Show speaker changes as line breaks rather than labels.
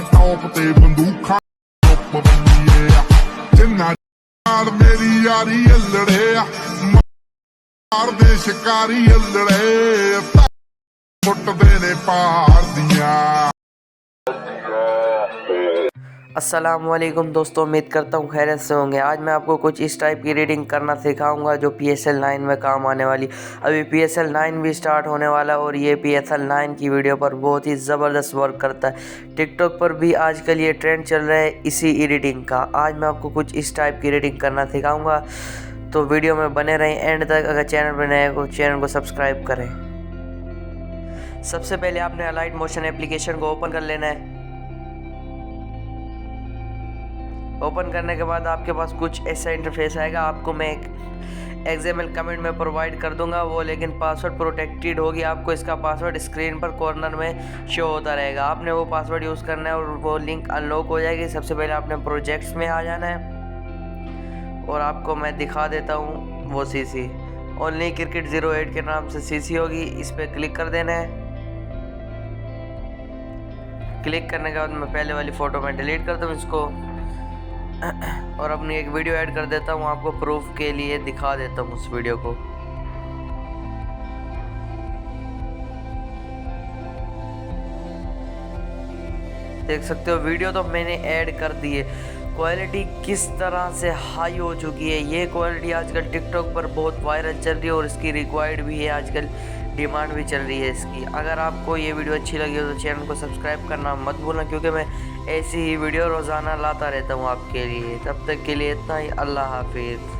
Top ते बंदूखां चुप बंदीए जिन्ना नाल मेरी यारी अल्लड़े मार दे शिकारी अल्लड़े मुट्टदे ने पार दियां।
अस्सलामुअलैकुम दोस्तों, उम्मीद करता हूँ खैरियत से होंगे। आज मैं आपको कुछ इस टाइप की रीडिंग करना सिखाऊंगा जो PSL 9 में काम आने वाली। अभी PSL 9 भी स्टार्ट होने वाला है और ये PSL 9 की वीडियो पर बहुत ही ज़बरदस्त वर्क करता है। टिकटॉक पर भी आजकल ये ट्रेंड चल रहा है इसी रीडिंग का। आज मैं आपको कुछ इस टाइप की रीडिंग करना सिखाऊँगा, तो वीडियो में बने रहें एंड तक। अगर चैनल पर नए हो चैनल को सब्सक्राइब करें। सबसे पहले आपने अलाइट मोशन एप्लीकेशन को ओपन कर लेना है। ओपन करने के बाद आपके पास कुछ ऐसा इंटरफेस आएगा। आपको मैं एक XML कमेंट में प्रोवाइड कर दूंगा वो, लेकिन पासवर्ड प्रोटेक्टेड होगी। आपको इसका पासवर्ड स्क्रीन पर कॉर्नर में शो होता रहेगा। आपने वो पासवर्ड यूज़ करना है और वो लिंक अनलॉक हो जाएगी। सबसे पहले आपने प्रोजेक्ट्स में आ जाना है और आपको मैं दिखा देता हूँ वो CC ओनली क्रिकेट 08 के नाम से CC होगी। इस पर क्लिक कर देना है। क्लिक करने के बाद मैं पहले वाली फ़ोटो में डिलीट कर दूँ इसको और अपनी एक वीडियो ऐड कर देता हूँ। आपको प्रूफ के लिए दिखा देता हूँ उस वीडियो को। देख सकते हो वीडियो तो मैंने ऐड कर दी है। क्वालिटी किस तरह से हाई हो चुकी है। ये क्वालिटी आजकल टिकटॉक पर बहुत वायरल चल रही है और इसकी रिक्वायर्ड भी है। आजकल डिमांड भी चल रही है इसकी। अगर आपको ये वीडियो अच्छी लगी हो तो चैनल को सब्सक्राइब करना मत भूलना, क्योंकि मैं ऐसी ही वीडियो रोज़ाना लाता रहता हूँ आपके लिए। तब तक के लिए इतना ही। अल्लाह हाफिज़।